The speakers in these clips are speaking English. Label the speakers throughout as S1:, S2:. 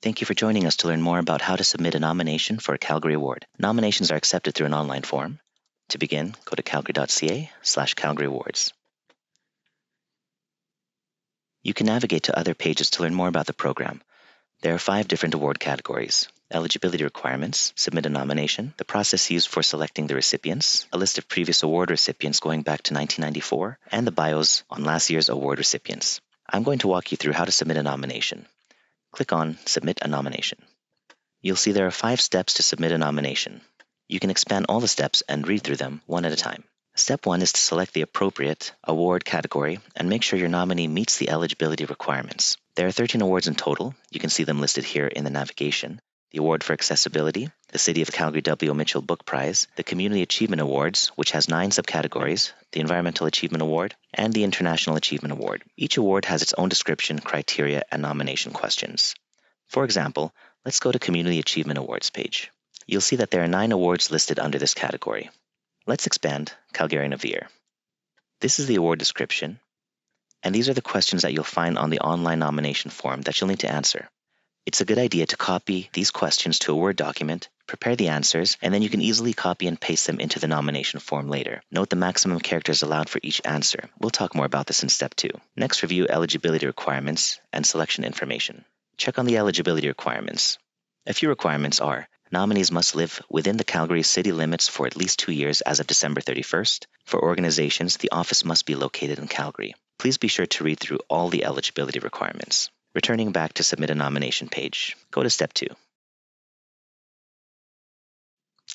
S1: Thank you for joining us to learn more about how to submit a nomination for a Calgary Award. Nominations are accepted through an online form. To begin, go to calgary.ca/Calgary Awards. You can navigate to other pages to learn more about the program. There are 5 different award categories: eligibility requirements, submit a nomination, the process used for selecting the recipients, a list of previous award recipients going back to 1994, and the bios on last year's award recipients. I'm going to walk you through how to submit a nomination. Click on Submit a Nomination. You'll see there are 5 steps to submit a nomination. You can expand all the steps and read through them one at a time. Step 1 is to select the appropriate award category and make sure your nominee meets the eligibility requirements. There are 13 awards in total. You can see them listed here in the navigation. The Award for Accessibility, the City of Calgary W. Mitchell Book Prize, the Community Achievement Awards, which has 9 subcategories, the Environmental Achievement Award, and the International Achievement Award. Each award has its own description, criteria, and nomination questions. For example, let's go to Community Achievement Awards page. You'll see that there are 9 awards listed under this category. Let's expand Calgarian of the Year. This is the award description, and these are the questions that you'll find on the online nomination form that you'll need to answer. It's a good idea to copy these questions to a Word document, prepare the answers, and then you can easily copy and paste them into the nomination form later. Note the maximum characters allowed for each answer. We'll talk more about this in Step 2. Next, review eligibility requirements and selection information. Check on the eligibility requirements. A few requirements are: nominees must live within the Calgary city limits for at least 2 years as of December 31st. For organizations, the office must be located in Calgary. Please be sure to read through all the eligibility requirements. Returning back to Submit a Nomination page, go to Step 2.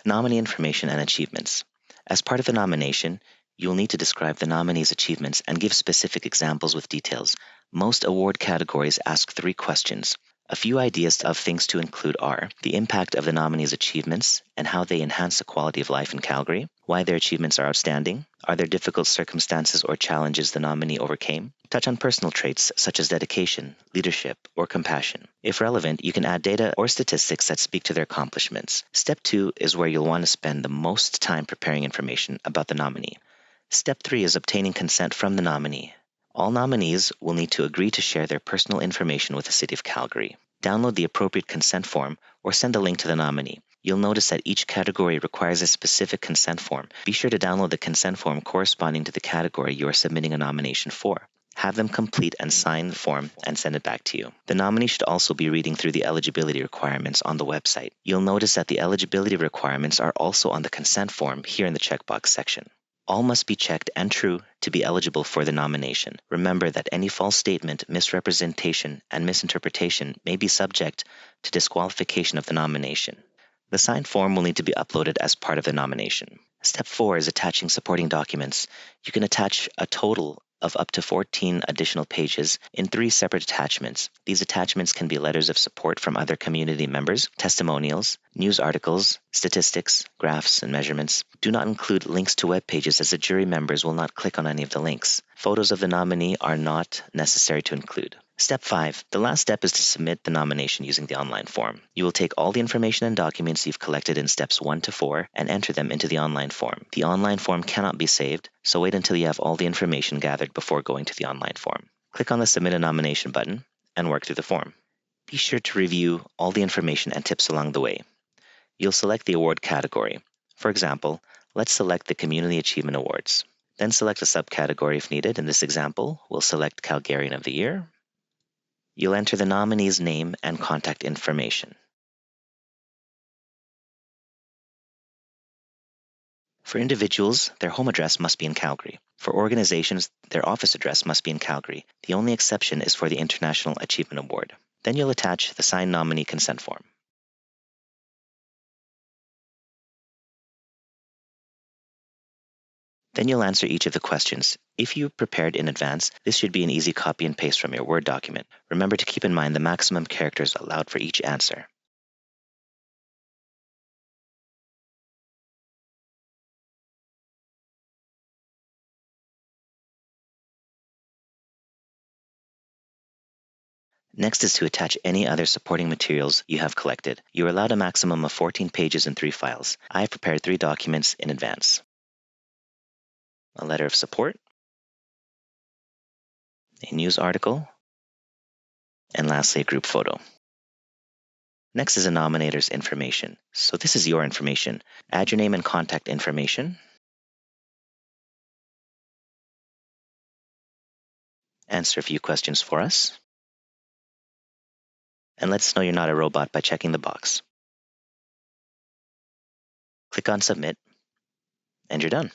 S1: Nominee information and achievements. As part of the nomination, you will need to describe the nominee's achievements and give specific examples with details. Most award categories ask 3 questions. A few ideas of things to include are the impact of the nominee's achievements and how they enhance the quality of life in Calgary, why their achievements are outstanding, are there difficult circumstances or challenges the nominee overcame, touch on personal traits such as dedication, leadership, or compassion. If relevant, you can add data or statistics that speak to their accomplishments. Step 2 is where you'll want to spend the most time preparing information about the nominee. Step 3 is obtaining consent from the nominee. All nominees will need to agree to share their personal information with the City of Calgary. Download the appropriate consent form or send a link to the nominee. You'll notice that each category requires a specific consent form. Be sure to download the consent form corresponding to the category you are submitting a nomination for. Have them complete and sign the form and send it back to you. The nominee should also be reading through the eligibility requirements on the website. You'll notice that the eligibility requirements are also on the consent form here in the checkbox section. All must be checked and true to be eligible for the nomination. Remember that any false statement, misrepresentation, and misinterpretation may be subject to disqualification of the nomination. The signed form will need to be uploaded as part of the nomination. Step 4 is attaching supporting documents. You can attach a total of up to 14 additional pages in 3 separate attachments. These attachments can be letters of support from other community members, testimonials, news articles, statistics, graphs, and measurements. Do not include links to web pages as the jury members will not click on any of the links. Photos of the nominee are not necessary to include. Step 5. The last step is to submit the nomination using the online form. You will take all the information and documents you've collected in steps 1 to 4 and enter them into the online form. The online form cannot be saved, so wait until you have all the information gathered before going to the online form. Click on the Submit a Nomination button and work through the form. Be sure to review all the information and tips along the way. You'll select the award category. For example, let's select the Community Achievement Awards. Then select a subcategory if needed. In this example, we'll select Calgarian of the Year. You'll enter the nominee's name and contact information. For individuals, their home address must be in Calgary. For organizations, their office address must be in Calgary. The only exception is for the International Achievement Award. Then you'll attach the signed nominee consent form. Then you'll answer each of the questions. If you prepared in advance, this should be an easy copy and paste from your Word document. Remember to keep in mind the maximum characters allowed for each answer. Next is to attach any other supporting materials you have collected. You are allowed a maximum of 14 pages in 3 files. I have prepared 3 documents in advance: a letter of support, a news article, and lastly, a group photo. Next is a nominator's information. So this is your information. Add your name and contact information. Answer a few questions for us. And let us know you're not a robot by checking the box. Click on Submit, and you're done.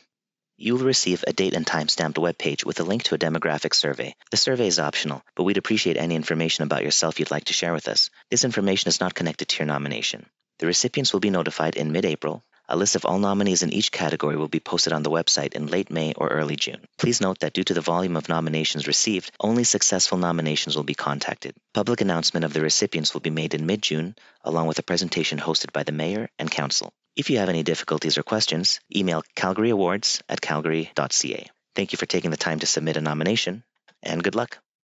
S1: You will receive a date and time-stamped web page with a link to a demographic survey. The survey is optional, but we'd appreciate any information about yourself you'd like to share with us. This information is not connected to your nomination. The recipients will be notified in mid-April. A list of all nominees in each category will be posted on the website in late May or early June. Please note that due to the volume of nominations received, only successful nominations will be contacted. Public announcement of the recipients will be made in mid-June, along with a presentation hosted by the Mayor and Council. If you have any difficulties or questions, email calgaryawards@calgary.ca. Thank you for taking the time to submit a nomination, and good luck.